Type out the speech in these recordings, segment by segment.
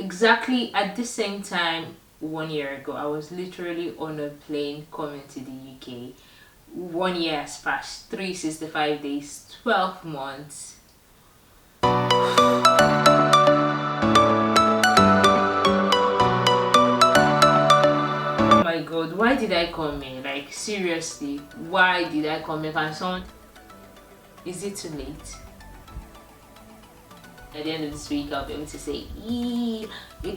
Exactly at the same time 1 year ago, I was literally on a plane coming to the UK. 1 year has passed, 365 days, 12 months. Oh my god, why did I come here? Like, seriously, why did I come here? Can someone. Is it too late? At the end of this week, I'll be able to say, you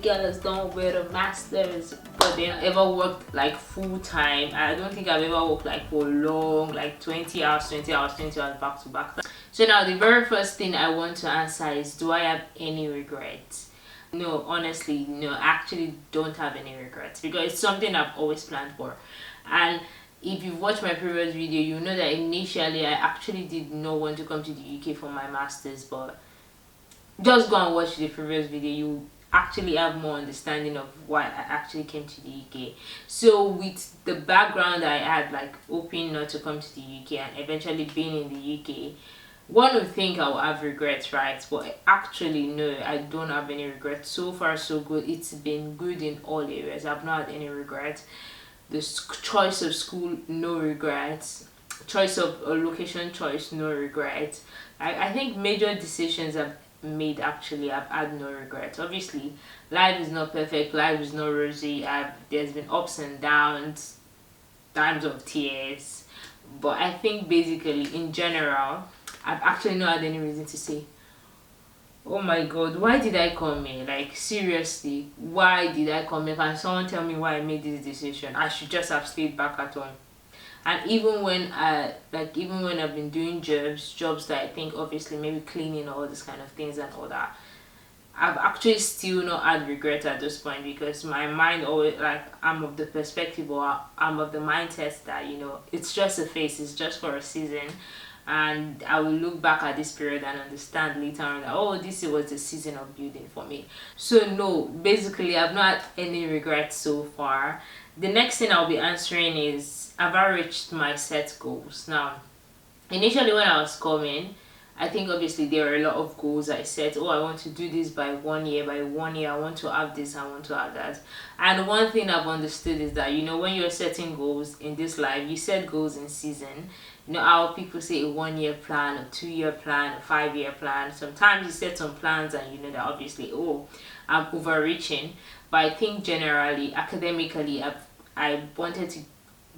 girls don't wear the masters. But then ever worked like full time. I don't think I've ever worked like for long, like 20 hours, 20 hours, 20 hours back to back. So now the very first thing I want to answer is, do I have any regrets? No, honestly, no, I actually don't have any regrets because it's something I've always planned for. And if you've watched my previous video, you know that initially I actually did not want to come to the UK for my masters, but just go and watch the previous video, you actually have more understanding of why I actually came to the UK. So with the background I had, like hoping not to come to the UK and eventually being in the UK, one would think I will have regrets, right? But actually no, I don't have any regrets. So far so good. It's been good in all areas. I've not had any regrets. The choice of school, no regrets. Choice of location, choice, no regrets. I think major decisions I've made, actually I've had no regrets. Obviously life is not perfect, life is not rosy. There's been ups and downs, times of tears, but I think basically in general I've actually not had any reason to say, oh my god, why did I come here? Like, seriously, why did I come here? Can someone tell me why I made this decision? I should just have stayed back at home. And even when even when I've been doing jobs that I think obviously maybe cleaning, all this kind of things and all that, I've actually still not had regret at this point, because my mind always, like, I'm of the perspective, or I'm of the mindset that, it's just a phase, it's just for a season, and I will look back at this period and understand later on that, oh, this was the season of building for me. So no, basically I've not had any regrets so far. The next thing I'll be answering is, have I reached my set goals? Now, initially when I was coming, I think obviously there are a lot of goals I set. Oh, I want to do this by 1 year. By 1 year, I want to have this, I want to have that. And one thing I've understood is that, when you're setting goals in this life, you set goals in season. How people say a 1 year plan, a 2 year plan, a 5 year plan. Sometimes you set some plans and you know that obviously, oh, I'm overreaching. But I think generally, academically, I wanted to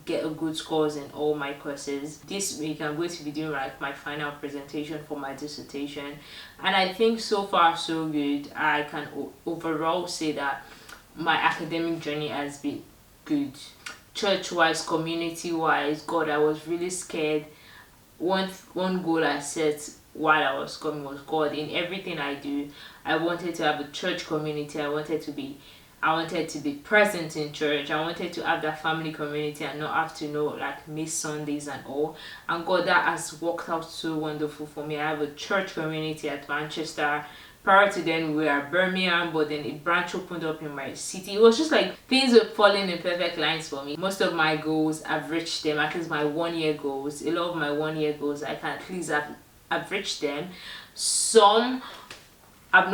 get a good scores in all my courses. This week I'm going to be doing like my final presentation for my dissertation, and I think so far so good. I can overall say that my academic journey has been good. Church wise, community wise, god, I was really scared. One goal I set while I was coming was, god, in everything I do, I wanted to have a church community. I wanted to be present in church. I wanted to have that family community and not have to like miss Sundays and all. And God, that has worked out so wonderful for me. I have a church community at Manchester. Prior to then, we were at Birmingham, but then a branch opened up in my city. It was just like things were falling in perfect lines for me. Most of my goals, I've reached them. At least my 1 year goals. A lot of my 1 year goals, I can at least I've reached them. Some I've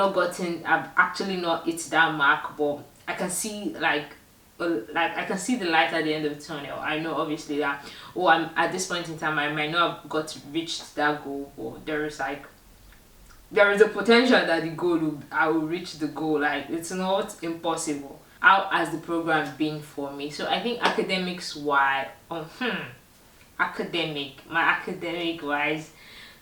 actually not hit that mark, but I can see I can see the light at the end of the tunnel. I know obviously that, oh, I'm at this point in time, I might not have reached that goal, but there is a potential that I will reach the goal. Like, it's not impossible. How has the program been for me? So I think academics wise, my academic wise,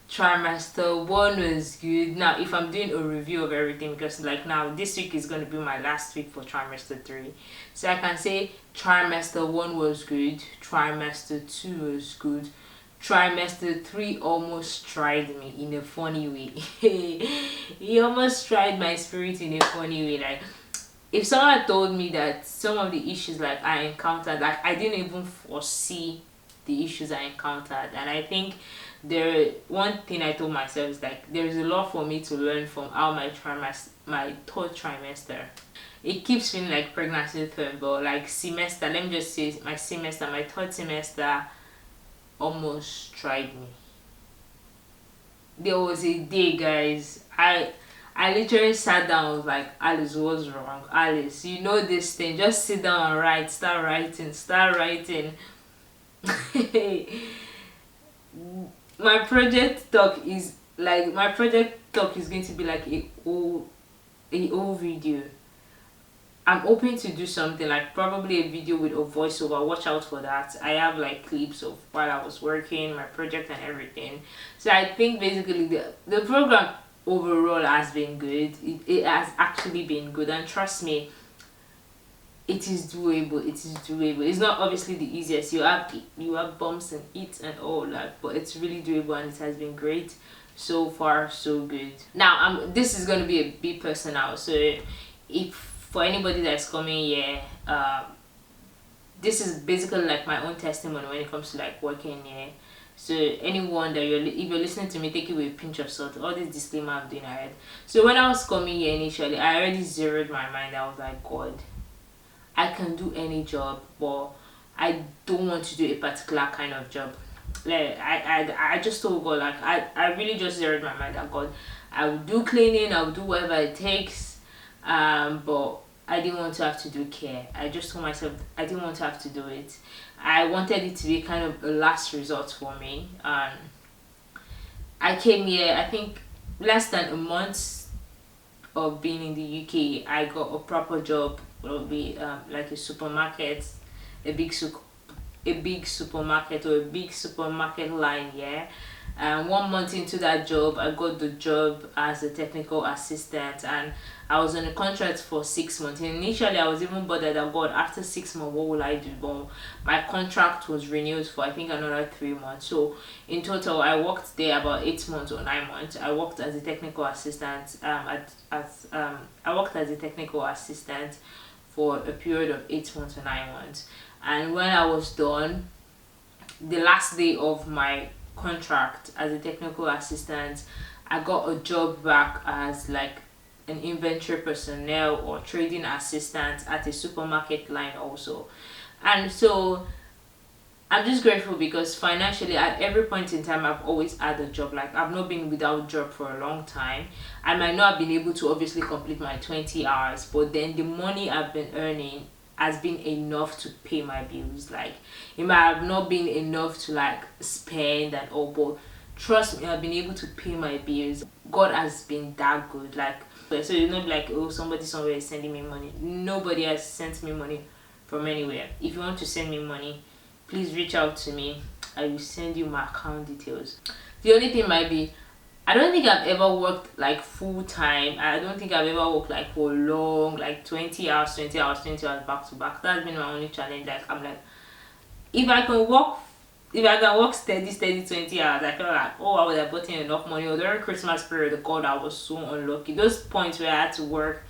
trimester one was good. Now if I'm doing a review of everything, because like now this week is going to be my last week for trimester 3, so I can say trimester 1 was good, trimester 2 was good, trimester 3 almost tried me in a funny way. He almost tried my spirit in a funny way. Like, if someone had told me that some of the issues like I encountered, like I didn't even foresee the issues I encountered. And I think one thing I told myself is like, there is a lot for me to learn from how my third trimester, it keeps feeling like pregnancy third, but like semester, let me just say my third semester almost tried me. There was a day, guys, I literally sat down. I was like, Alice, what's wrong? Alice, you know this thing. Just sit down and write. Start writing. Start writing. My project talk is going to be like a whole video. I'm hoping to do something like probably a video with a voiceover. Watch out for that. I have like clips of while I was working, my project and everything. So I think basically the program overall has been good. It has actually been good, and trust me, it is doable. It is doable. It's not obviously the easiest. You have bumps and hits and all that, but it's really doable, and it has been great so far. So good. Now this is going to be a bit personal, so if for anybody that's coming here, this is basically like my own testimony when it comes to like working here. So anyone that if you're listening to me, take it with a pinch of salt. All this disclaimer I'm doing ahead. So when I was coming here initially, I already zeroed my mind. I was like, God, I can do any job, but I don't want to do a particular kind of job. Like I just told God, like I really just zeroed my mind that God, I will do cleaning, I will do whatever it takes, but I didn't want to have to do care. I just told myself I didn't want to have to do it. I wanted it to be kind of a last resort for me. I came here, I think less than a month of being in the UK. I got a proper job, probably like a supermarket, a big supermarket or a big supermarket line. Yeah. And 1 month into that job, I got the job as a technical assistant, and I was on a contract for 6 months. And initially, I was even bothered that God, after 6 months, what will I do? But my contract was renewed for I think another 3 months. So in total, I worked there about 8 months or 9 months. I worked as a technical assistant. I worked as a technical assistant for a period of 8 months or 9 months. And when I was done, the last day of my contract as a technical assistant, I got a job back as like an inventory personnel or trading assistant at a supermarket line also. And so I'm just grateful because financially at every point in time I've always had a job. Like I've not been without job for a long time. I might not have been able to obviously complete my 20 hours, but then the money I've been earning has been enough to pay my bills. Like it might have not been enough to like spend and all, but trust me, I've been able to pay my bills. God has been that good. Like so you're not like, oh, somebody somewhere is sending me money. Nobody has sent me money from anywhere. If you want to send me money, please reach out to me. I will send you my account details. The only thing might be, I don't think I've ever worked like full time. I don't think I've ever worked like for long, like 20 hours, 20 hours, 20 hours back to back. That's been my only challenge. Like I'm like, if I can work steady 20 hours, I feel like, oh, I would have gotten enough money. Or during Christmas period, God, I was so unlucky. Those points where I had to work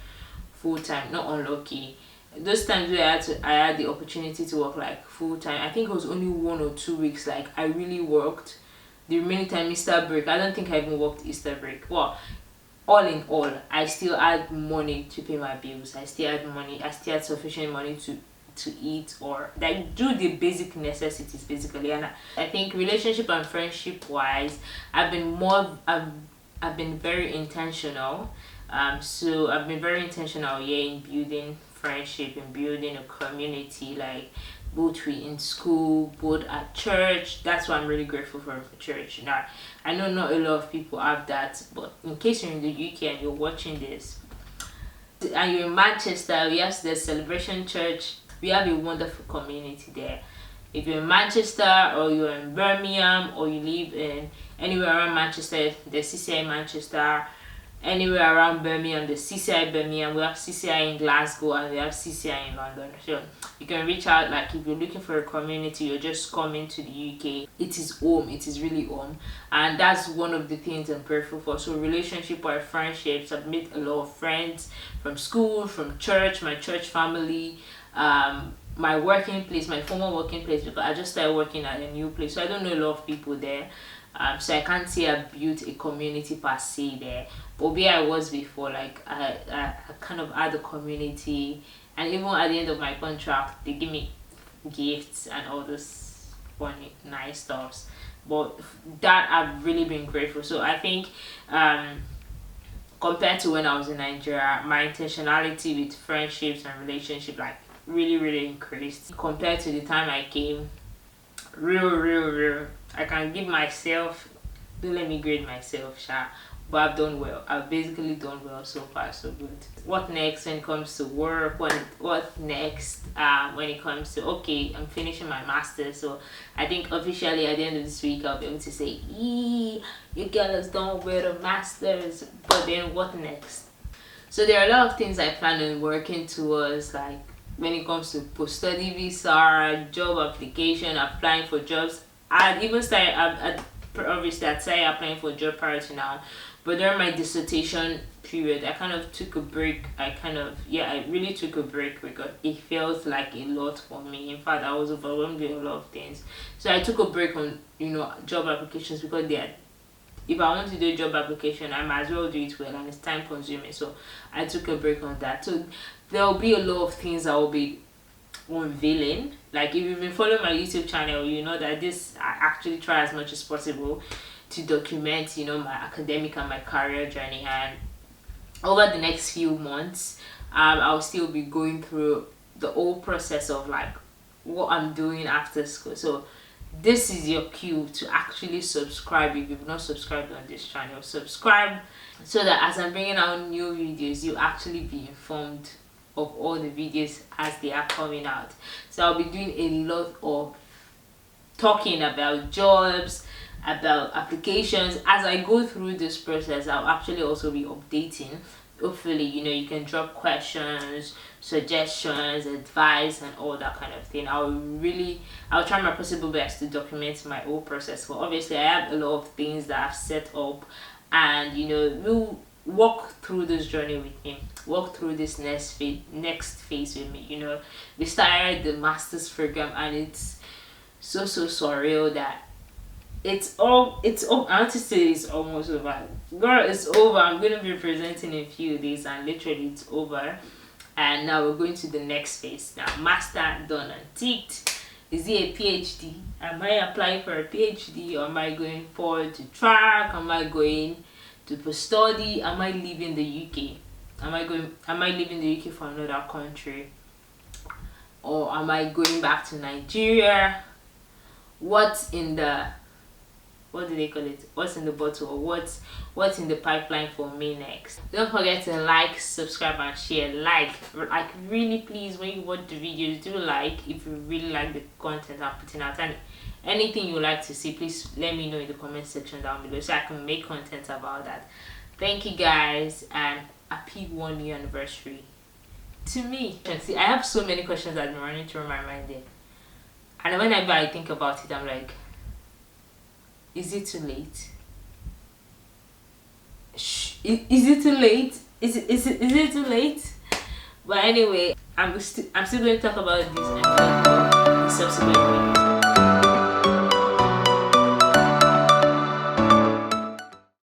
full time, not unlucky. Those times where I had the opportunity to work like full time. I think it was only 1 or 2 weeks. Like I really worked. The remaining time, Easter break, I don't think I even worked Easter break. Well, all in all, I still had money to pay my bills. I still had money. I still had sufficient money to eat or like do the basic necessities basically. And I think relationship and friendship wise, I've been very intentional. So I've been very intentional in building friendship and building a community, like both in school, both at church. That's why I'm really grateful for church. Now I know not a lot of people have that, but in case you're in the UK and you're watching this and you're in Manchester, we have the Celebration Church. We have a wonderful community there. If you're in Manchester or you're in Birmingham or you live in anywhere around Manchester, the CCI Manchester, anywhere around Birmingham, the CCI Birmingham, we have CCI in Glasgow and we have CCI in London. So you can reach out, like if you're looking for a community, you're just coming to the UK. It is home, it is really home. And that's one of the things I'm grateful for. So relationship or friendships, I've made a lot of friends from school, from church, my church family, my working place, my former working place, because I just started working at a new place. So I don't know a lot of people there. So I can't say I built a community per se there, but where I was before, like I kind of had a community, and even at the end of my contract, they give me gifts and all this funny, nice stuffs. But that I've really been grateful. So I think compared to when I was in Nigeria. My intentionality with friendships and relationship like really increased compared to the time I came. Real. I can give myself, don't let me grade myself, sha, but I've done well. I've basically done well so far, so good. What next when it comes to work? What next when it comes to, okay, I'm finishing my master's, so I think officially at the end of this week I'll be able to say, you girls done well the master's, but then what next? So there are a lot of things I plan on working towards, like when it comes to post-study visa, job application, applying for jobs. I'd even started, obviously I'd started applying for a job prior to now, but during my dissertation period I kind of took a break. I really took a break because it felt like a lot for me. In fact, I was overwhelmed with a lot of things, so I took a break on job applications because if I want to do a job application, I might as well do it well, and it's time consuming. So I took a break on that. So there will be a lot of things I will be unveiling. Like if you've been following my YouTube channel, you know that I actually try as much as possible to document my academic and my career journey. And over the next few months, I'll still be going through the whole process of like what I'm doing after school. So this is your cue to actually subscribe. If you've not subscribed on this channel, subscribe so that as I'm bringing out new videos, you actually be informed of all the videos as they are coming out. So I'll be doing a lot of talking about jobs, about applications. As I go through this process, I'll actually also be updating. Hopefully you can drop questions, suggestions, advice, and all that kind of thing. I'll try my possible best to document my whole process. Well, obviously I have a lot of things that I've set up, and we'll walk through this journey with me, walk through this next phase with me. We started the master's program, and it's so surreal that it's I want to say it's almost over. Girl, it's over. I'm going to be presenting in a few days, and literally it's over. And now we're going to the next phase. Now, master done and ticked. Is it a PhD? Am I applying for a PhD, or am I going forward to track? Am I going to post-study? Am I leaving the UK? Am I leaving the UK for another country? Or am I going back to Nigeria? What's in the, what do they call it? What's in the bottle, or what's in the pipeline for me next? Don't forget to like, subscribe, and share. Like really, please, when you watch the videos, do like if you really like the content I'm putting out. And anything you would like to see, please let me know in the comment section down below so I can make content about that. Thank you guys, and happy 1 year anniversary to me. See, I have so many questions that have been running through my mind there, and whenever I think about it, I'm like, is it too late? Is it too late? Is it too late? But anyway, I'm still going to talk about this in the subsequent